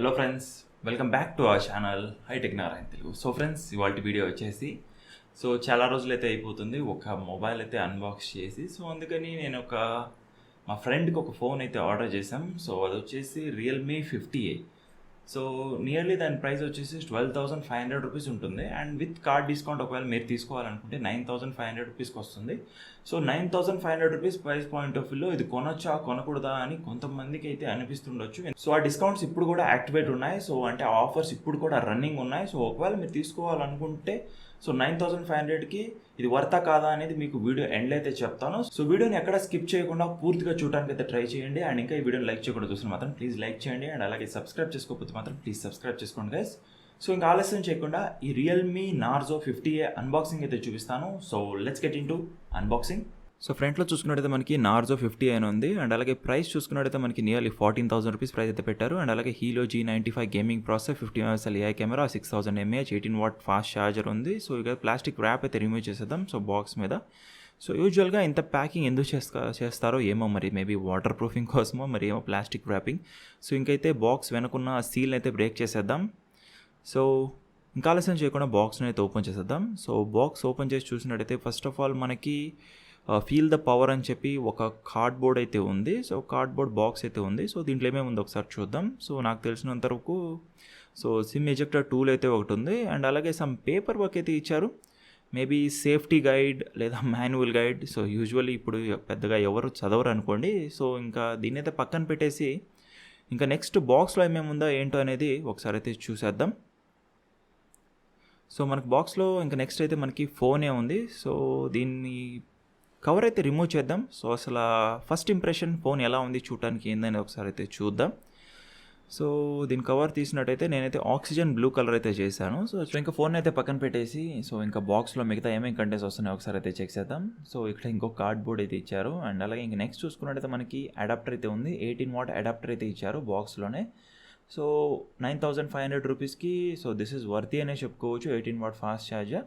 Hello friends, welcome back to our channel Hitech Narayana Telugu. So friends, ఇవాళ video వచ్చేసి చాలా రోజులైతే అయిపోతుంది ఒక మొబైల్ అయితే అన్బాక్స్ చేసి. సో అందుకని నేను మా ఫ్రెండ్కి ఒక ఫోన్ అయితే ఆర్డర్ చేశాం. సో అది వచ్చేసి రియల్మీ 50A. సో నియర్లీ దాని ప్రైస్ వచ్చేసి 12,500 రూపీస్ ఉంటుంది. అండ్ విత్ కార్డ్ డిస్కౌంట్ ఒకవేళ మీరు తీసుకోవాలనుకుంటే 9,500 రూపీస్కి వస్తుంది. So 9,500 rupees price point of వ్యూలో ఇది కొనొచ్చా కొనకూడదా అని కొంతమందికి అయితే అనిపిస్తుండొచ్చు. సో ఆ డిస్కౌంట్స్ ఇప్పుడు కూడా యాక్టివేట్ ఉన్నాయి. సో అంటే ఆఫర్స్ ఇప్పుడు కూడా రన్నింగ్ ఉన్నాయి. సో ఒకవేళ మీరు తీసుకోవాలనుకుంటే 9,500కి ఇది వర్తా కాదా అనేది మీకు వీడియో ఎండ్లో అయితే చెప్తాను. సో వీడియోని ఎక్కడ స్కిప్ చేయకుండా పూర్తిగా చూడడానికి అయితే ట్రై చేయండి. అండ్ ఇంకా ఈ వీడియోని లైక్ చేయకుండా చూసిన మాత్రం ప్లీజ్ లైక్ చేయండి. అండ్ అలాగే సబ్స్క్రైబ్ చేసుకోకపోతే మాత్రం ప్లీజ్ సబ్స్క్రైబ్ చేసుకోండి గైస్. సో ఇంకా ఆలస్యం చేయకుండా ఈ రియల్మీ నార్జో 50A అన్బాక్సింగ్ అయితే చూపిస్తాను. So let's get in to unboxing. So ఫ్రంట్లో చూసుకున్నట్టయితే మనకి నార్జో 50 అని ఉంది. అండ్ అలాగే ప్రైస్ చూసుకున్నట్టయితే మనకి నియర్లీ 14,000 రూపీస్ ప్రైస్ అయితే పెట్టారు. అండ్ అలాగే హీలో G95 gaming processor, 50 MP AI camera, 6000 mAh 18 watt fast charger ఉంది. సో ఇక ప్లాస్టిక్ ర్యాప్ అయితే రిమూవ్ చేసేద్దాం. సో బాక్స్ మీద సో యూజువల్గా ఇంత ప్యాకింగ్ ఎందుకు చేస్తారో ఏమో, మరి మేబీ వాటర్ ప్రూఫింగ్ కోసమో మరి ఏమో ప్లాస్టిక్ ర్యాపింగ్. సో ఇంకైతే బాక్స్ వెనకున్న సీల్ అయితే బ్రేక్ చేసేద్దాం. సో ఇంకా ఆలస్యం చేయకుండా బాక్స్ని అయితే ఓపెన్ చేసేద్దాం. సో బాక్స్ ఓపెన్ చేసి చూసినట్టయితే ఫస్ట్ ఆఫ్ ఆల్ మనకి ఫీల్ ద పవర్ అని చెప్పి ఒక కార్డ్బోర్డ్ అయితే ఉంది. సో కార్డ్బోర్డ్ బాక్స్ అయితే ఉంది. సో దీంట్లో ఏమేమి ఉందో ఒకసారి చూద్దాం. సో నాకు తెలిసినంత వరకు సిమ్ ఎజెక్టర్ టూల్ అయితే ఒకటి ఉంది. అండ్ అలాగే సమ్ పేపర్ వర్క్ అయితే ఇచ్చారు. మేబీ సేఫ్టీ గైడ్ లేదా మాన్యువల్ గైడ్. సో యూజువల్లీ ఇప్పుడు పెద్దగా ఎవరు చదవరు అనుకోండి. సో ఇంకా దీన్ని అయితే పక్కన పెట్టేసి ఇంకా నెక్స్ట్ బాక్స్లో ఏమేమి ఉందో ఏంటో అనేది ఒకసారి అయితే చూసేద్దాం. సో మనకు బాక్స్లో ఇంకా నెక్స్ట్ అయితే మనకి ఫోనే ఉంది. సో దీన్ని కవర్ అయితే రిమూవ్ చేద్దాం. సో అసలు ఫస్ట్ ఇంప్రెషన్ ఫోన్ ఎలా ఉంది చూడటానికి ఏందని ఒకసారి అయితే చూద్దాం. సో దీని కవర్ తీసినట్టయితే నేనైతే ఆక్సిజన్ బ్లూ కలర్ అయితే చేశాను. సో ఇంకా ఫోన్ అయితే పక్కన పెట్టేసి సో ఇంకా బాక్స్లో మిగతా ఏమేమి కంటెంట్స్ వస్తున్నాయి ఒకసారి అయితే చెక్ చేద్దాం. సో ఇక్కడ ఇంకో కార్డ్బోర్డ్ అయితే ఇచ్చారు. అండ్ అలాగే ఇంకా నెక్స్ట్ చూసుకున్నట్టయితే మనకి అడాప్టర్ అయితే ఉంది. 18 వాట్ అడాప్టర్ అయితే ఇచ్చారు బాక్స్లోనే. సో 9,500 రూపీస్కి సో దిస్ ఈజ్ వర్తీ అనే చెప్పుకోవచ్చు. 18 వాట్ ఫాస్ట్ ఛార్జర్.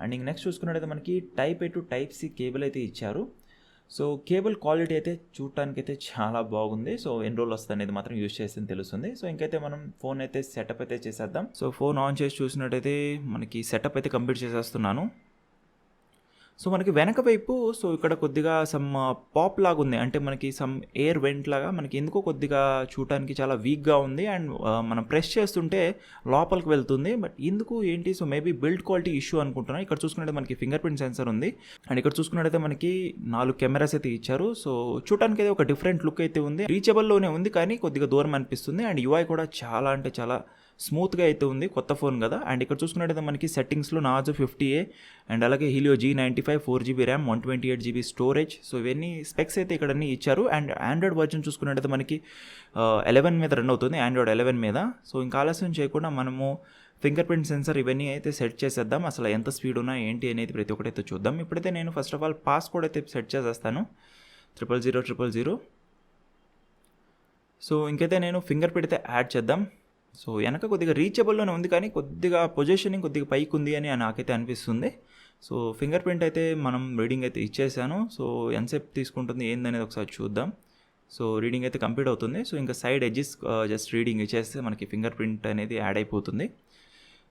అండ్ ఇంక నెక్స్ట్ చూసుకున్నట్టయితే మనకి type A to type C cable అయితే ఇచ్చారు. సో కేబుల్ క్వాలిటీ అయితే చూడటానికి అయితే చాలా బాగుంది. సో ఎన్ని రోజులు వస్తుంది అనేది మాత్రం యూజ్ చేస్తే తెలుస్తుంది. సో ఇంకైతే మనం ఫోన్ అయితే సెటప్ అయితే చేసేద్దాం. సో ఫోన్ ఆన్ చేసి చూసినట్టయితే మనకి సెటప్ అయితే కంప్లీట్ చేసేస్తున్నాను. సో మనకి వెనక వైపు సో ఇక్కడ కొద్దిగా సమ్ పాప్ లాగా ఉంది. అంటే మనకి సమ్ ఎయిర్ వెంట్ లాగా మనకి ఎందుకో కొద్దిగా చూడటానికి చాలా వీక్గా ఉంది. అండ్ మనం ప్రెస్ చేస్తుంటే లోపలికి వెళ్తుంది. బట్ ఎందుకు ఏంటి? So maybe build quality issue అనుకుంటున్నాను. ఇక్కడ చూసుకున్నట్టు మనకి ఫింగర్ ప్రింట్ సెన్సర్ ఉంది. అండ్ ఇక్కడ చూసుకున్నట్టయితే మనకి 4 కెమెరాస్ అయితే ఇచ్చారు. సో చూడటానికి అయితే ఒక డిఫరెంట్ లుక్ అయితే ఉంది. రీచబుల్లోనే ఉంది కానీ కొద్దిగా దూరం అనిపిస్తుంది. అండ్ UI కూడా చాలా అంటే చాలా స్మూత్గా అయితే ఉంది, కొత్త ఫోన్ కదా. అండ్ ఇక్కడ చూసుకున్నట్టయితే మనకి సెట్టింగ్స్లో నార్జో 50A అండ్ అలాగే Helio G95 4GB RAM 128GB storage. So ఇవన్నీ స్పెక్స్ అయితే ఇక్కడ అన్నీ ఇచ్చారు. అండ్ ఆండ్రాయిడ్ వర్జన్ చూసుకున్నట్టయితే మనకి 11 మీద రన్ అవుతుంది, ఆండ్రాయిడ్ 11 మీద. సో ఇంకా ఆలస్యం చేయకుండా మనము ఫింగర్ ప్రింట్ సెన్సర్ ఇవన్నీ అయితే సెట్ చేసేద్దాం. అసలు ఎంత స్పీడ్ ఉన్నా ఏంటి అనేది ప్రతి ఒక్కటైతే చూద్దాం. ఇప్పుడైతే నేను ఫస్ట్ ఆఫ్ ఆల్ పాస్కోడ్ అయితే సెట్ చేసేస్తాను, 00000. సో ఇంకైతే నేను ఫింగర్ ప్రింట్ అయితే యాడ్ చేద్దాం. సో వెనక కొద్దిగా రీచబుల్లోనే ఉంది కానీ కొద్దిగా పొజిషనింగ్ కొద్దిగా పైకి ఉంది అని నాకైతే అనిపిస్తుంది. సో ఫింగర్ ప్రింట్ అయితే మనం రీడింగ్ అయితే ఇచ్చేసాను. సో ఎంతసేపు తీసుకుంటుంది ఏందనేది ఒకసారి చూద్దాం. సో రీడింగ్ అయితే కంప్లీట్ అవుతుంది. సో ఇంకా సైడ్ ఎడ్జెస్ జస్ట్ రీడింగ్ ఇచ్చేస్తే మనకి ఫింగర్ ప్రింట్ అనేది యాడ్ అయిపోతుంది.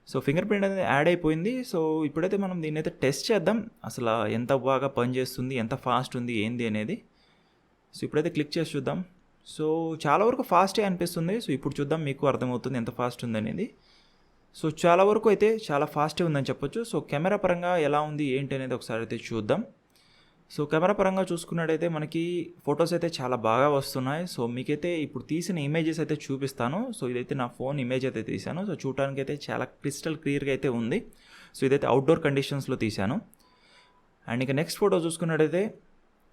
సో ఫింగర్ ప్రింట్ అనేది యాడ్ అయిపోయింది. సో ఇప్పుడైతే మనం దీన్ని అయితే టెస్ట్ చేద్దాం, అసలు ఎంత బాగా పనిచేస్తుంది, ఎంత ఫాస్ట్ ఉంది ఏంది అనేది. సో ఇప్పుడైతే క్లిక్ చేసి చూద్దాం. సో చాలా వరకు ఫాస్టే అనిపిస్తుంది. సో ఇప్పుడు చూద్దాం, మీకు అర్థమవుతుంది ఎంత ఫాస్ట్ ఉందనేది. సో చాలా వరకు అయితే చాలా ఫాస్టే ఉందని చెప్పొచ్చు. సో కెమెరా పరంగా ఎలా ఉంది ఏంటి అనేది ఒకసారి అయితే చూద్దాం. సో కెమెరా పరంగా చూసుకున్నట్టయితే మనకి ఫొటోస్ అయితే చాలా బాగా వస్తున్నాయి. సో మీకైతే ఇప్పుడు తీసిన ఇమేజెస్ అయితే చూపిస్తాను. సో ఇదైతే నా ఫోన్ ఇమేజ్ అయితే తీశాను. సో చూడటానికి అయితే చాలా క్రిస్టల్ క్లియర్గా అయితే ఉంది. సో ఇదైతే అవుట్డోర్ కండిషన్స్లో తీశాను. అండ్ ఇక నెక్స్ట్ ఫోటో చూసుకున్నట్టయితే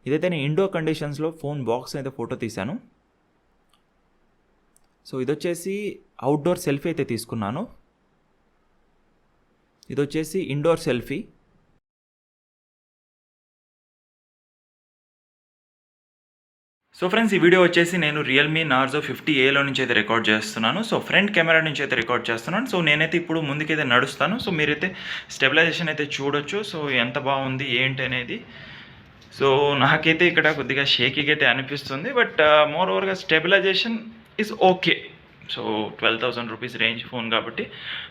ఇదైతే నేను ఇండోర్ కండిషన్స్లో ఫోన్ బాక్స్ అయితే ఫోటో తీశాను. సో ఇది వచ్చేసి అవుట్డోర్ సెల్ఫీ అయితే తీసుకున్నాను. ఇది వచ్చేసి ఇండోర్ సెల్ఫీ. సో ఫ్రెండ్స్, ఈ వీడియో వచ్చేసి నేను రియల్మీ నార్జో 50Aలో నుంచి అయితే రికార్డ్ చేస్తున్నాను. సో ఫ్రంట్ కెమెరా నుంచి అయితే రికార్డ్ చేస్తున్నాను. సో నేనైతే ఇప్పుడు ముందుకైతే నడుస్తాను. సో మీరైతే స్టెబిలైజేషన్ అయితే చూడొచ్చు. సో ఎంత బాగుంది ఏంటి అనేది. సో నాకైతే ఇక్కడ కొద్దిగా షేకీగా అయితే అనిపిస్తుంది. బట్ మోర్ ఓవర్గా stabilization is okay. So 12,000 rupees range phone కాబట్టి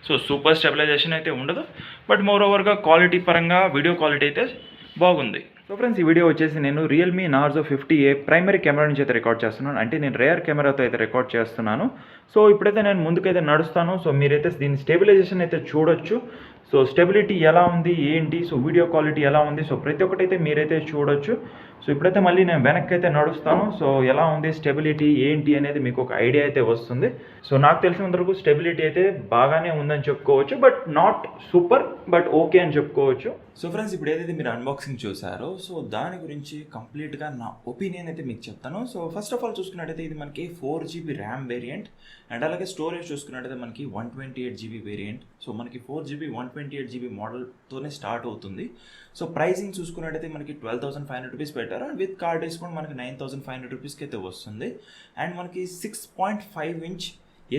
సో సూపర్ స్టెబిలైజేషన్ అయితే ఉండదు, బట్ మోర్ ఓవర్గా క్వాలిటీ పరంగా వీడియో క్వాలిటీ అయితే బాగుంది. సో ఫ్రెండ్స్, ఈ వీడియో వచ్చేసి నేను Realme Narzo 50A primary camera నుంచి అయితే రికార్డ్ చేస్తున్నాను. అంటే నేను రేర్ కెమెరాతో అయితే రికార్డ్ చేస్తున్నాను. సో ఇప్పుడైతే నేను ముందుకైతే నడుస్తాను. సో మీరైతే దీని స్టెబిలైజేషన్ అయితే చూడొచ్చు. సో స్టెబిలిటీ ఎలా ఉంది ఏంటి, సో వీడియో క్వాలిటీ ఎలా ఉంది, సో ప్రతి ఒక్కటైతే మీరైతే చూడొచ్చు. సో ఇప్పుడైతే మళ్ళీ నేను వెనక్కి అయితే నడుస్తాను. సో ఎలా ఉంది స్టెబిలిటీ ఏంటి అనేది మీకు ఒక ఐడియా అయితే వస్తుంది. సో నాకు తెలిసినంత వరకు స్టెబిలిటీ అయితే బాగానే ఉందని చెప్పుకోవచ్చు, but not super, but okay అని చెప్పుకోవచ్చు. సో ఫ్రెండ్స్, ఇప్పుడు ఏదైతే మీరు అన్బాక్సింగ్ చూసారో సో దాని గురించి కంప్లీట్గా నా ఒపీనియన్ అయితే మీకు చెప్తాను. సో ఫస్ట్ ఆఫ్ ఆల్ చూసుకున్నట్టయితే ఇది మనకి 4GB ర్యామ్ వేరియంట్ అండ్ అలాగే స్టోరేజ్ చూసుకున్నట్టయితే మనకి 128GB వేరియంట్. సో మనకి 4GB 128GB మోడల్తోనే స్టార్ట్ అవుతుంది. సో ప్రైసింగ్ చూసుకున్నట్టయితే మనకి 12,500 రూపీస్ పెట్టారు అండ్ విత్ కార్డ్ డిస్కౌంట్ మనకి 9,500 రూపీస్కి అయితే వస్తుంది. అండ్ మనకి 6.5 ఇంచ్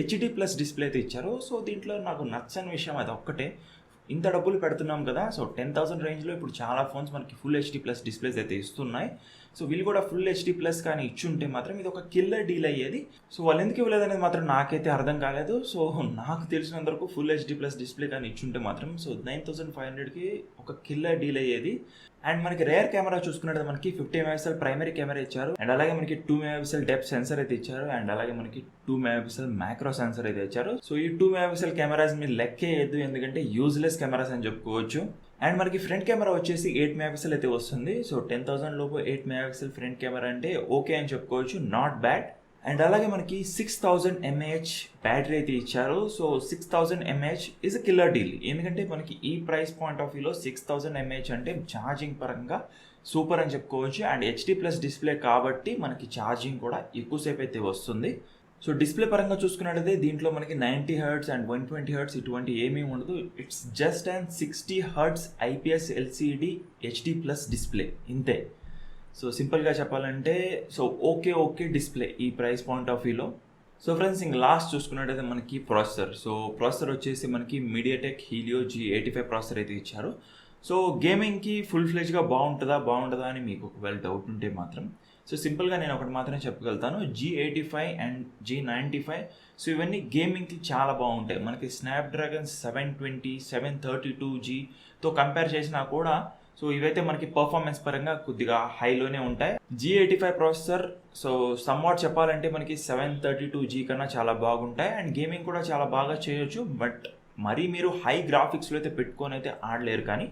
HD+ డిస్ప్లే అయితే ఇచ్చారు. సో దీంట్లో నాకు నచ్చని విషయం అది ఒక్కటే, ఇంత డబ్బులు పెడుతున్నాం కదా, సో 10,000 రేంజ్లో ఇప్పుడు చాలా ఫోన్స్ మనకి ఫుల్ HD+ డిస్ప్లేస్ అయితే ఇస్తున్నాయి. సో వీళ్ళు కూడా ఫుల్ HD+ కానీ ఇచ్చుంటే మాత్రం ఇది ఒక కిల్లర్ డీల్ అయ్యేది. సో వాళ్ళు ఎందుకు ఇవ్వలేదు అనేది మాత్రం నాకైతే అర్థం కాలేదు. సో నాకు తెలిసినంత వరకు ఫుల్ HD+ డిస్ప్లే కానీ ఇచ్చుంటే మాత్రం సో 9,500కి ఒక కిల్లర్ డీల్ అయ్యేది. అండ్ మనకి రేర్ కెమెరా చూసుకున్నట్టు మనకి 50 MP ప్రైమరీ కెమెరా ఇచ్చారు అండ్ అలాగే మనకి 2 MP డెప్త్ సెన్సర్ అయితే ఇచ్చారు అండ్ అలాగే మనకి 2 MP మ్యాక్రో సెన్సర్ అయితే ఇచ్చారు. సో ఈ 2 MP కెమెరాస్ మీరు లెక్కేయద్దు, ఎందుకంటే యూజ్లెస్ కెమెరాస్ అని చెప్పుకోవచ్చు. అండ్ మనకి ఫ్రంట్ కెమెరా వచ్చేసి 8 MP అయితే వస్తుంది. సో 10,000 లోపు 8 MP ఫ్రంట్ కెమెరా అంటే ఓకే అని చెప్పుకోవచ్చు, నాట్ బ్యాడ్. అండ్ అలాగే మనకి 6,000 mAh బ్యాటరీ అయితే ఇచ్చారు. So 6,000 mAh is a killer deal, ఎందుకంటే మనకి ఈ ప్రైస్ పాయింట్ ఆఫ్ వ్యూలో 6,000 mAh అంటే ఛార్జింగ్ పరంగా సూపర్ అని చెప్పుకోవచ్చు. అండ్ HD+ డిస్ప్లే కాబట్టి మనకి ఛార్జింగ్ కూడా ఎక్కువసేపు అయితే వస్తుంది. సో డిస్ప్లే పరంగా చూసుకున్నట్లయితే దీంట్లో మనకి 90 Hz అండ్ 120 Hz ఇటువంటి ఏమీ ఉండదు. It's just and 60 Hz IPS LCD HD+ display, ఇంతే. సో సింపుల్గా చెప్పాలంటే సో ఓకే డిస్ప్లే ఈ ప్రైస్ పాయింట్ ఆఫ్ వ్యూలో. సో ఫ్రెండ్స్, ఇంక లాస్ట్ చూసుకున్నట్టయితే మనకి ప్రాసెసర్. సో ప్రాసెసర్ వచ్చేసి మనకి MediaTek Helio G85 ప్రాసెసర్ అయితే ఇచ్చారు. సో గేమింగ్కి ఫుల్ ఫ్లెజ్గా బాగుంటుందా అని మీకు ఒకవేళ డౌట్ ఉంటే మాత్రం సో సింపుల్గా నేను ఒకటి మాత్రమే చెప్పగలుగుతాను, G85 అండ్ G95 సో ఇవన్నీ గేమింగ్కి చాలా బాగుంటాయి. మనకి స్నాప్డ్రాగన్ 720 732Gతో కంపేర్ చేసినా కూడా సో ఇవైతే మనకి పర్ఫార్మెన్స్ పరంగా కొద్దిగా హైలోనే ఉంటాయి. G85 ప్రాసెసర్ సో సమ్వాట్ చెప్పాలంటే మనకి 732G కన్నా చాలా బాగుంటాయి అండ్ గేమింగ్ కూడా చాలా బాగా చేయొచ్చు. బట్ మరీ మీరు హై గ్రాఫిక్స్లో అయితే పెట్టుకొని అయితే ఆడలేరు, కానీ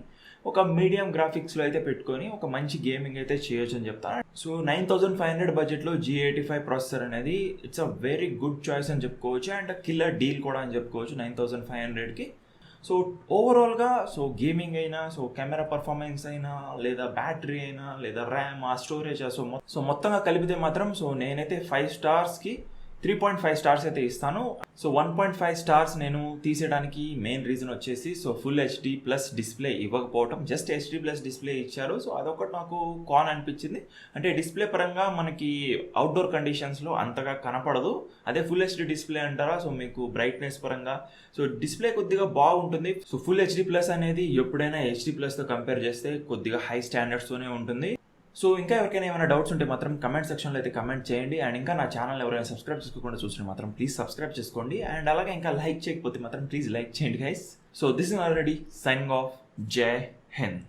ఒక మీడియం గ్రాఫిక్స్లో అయితే పెట్టుకొని ఒక మంచి గేమింగ్ అయితే చేయొచ్చు అని చెప్తాను. సో 9,500 బడ్జెట్లో G85 ప్రాసెసర్ అనేది it's a very good choice అని చెప్పుకోవచ్చు అండ్ కిల్లర్ డీల్ కూడా అని చెప్పుకోవచ్చు 9,500కి. సో ఓవరాల్గా సో గేమింగ్ అయినా, సో కెమెరా పర్ఫార్మెన్స్ అయినా, లేదా బ్యాటరీ అయినా, లేదా ర్యామ్, ఆ స్టోరేజ్, సో మొత్తంగా కలిపితే మాత్రం సో నేనైతే 5 స్టార్స్కి 3.5 స్టార్స్ అయితే ఇస్తాను. సో 1.5 స్టార్స్ నేను తీసేయడానికి మెయిన్ రీజన్ వచ్చేసి సో ఫుల్ HD+ డిస్ప్లే ఇవ్వకపోవటం, జస్ట్ HD+ డిస్ప్లే ఇచ్చారు. సో అదొకటి నాకు కాన్ అనిపించింది. అంటే డిస్ప్లే పరంగా మనకి అవుట్డోర్ కండిషన్స్లో అంతగా కనపడదు. అదే ఫుల్ HD డిస్ప్లే అంటారా, సో మీకు బ్రైట్నెస్ పరంగా సో డిస్ప్లే కొద్దిగా బాగుంటుంది. సో ఫుల్ HD+ అనేది ఎప్పుడైనా HD+తో కంపేర్ చేస్తే కొద్దిగా హై స్టాండర్డ్స్తోనే ఉంటుంది. సో ఇంకా ఎవరికైనా ఏమైనా డౌట్స్ ఉంటే మాత్రం కమెంట్ సెక్షన్లో అయితే కమెంట్ చేయండి. అండ్ ఇంకా నా ఛానల్ ఎవరైనా సబ్స్క్రైబ్ చేసుకోకుండా చూస్తే మాత్రం ప్లీజ్ సబ్స్క్రైబ్ చేసుకోండి. అండ్ అలాగే ఇంకా లైక్ చేయకపోతే మాత్రం ప్లీజ్ లైక్ చేయండి guys. So this is Narayan Reddy signing off. జై హింద్.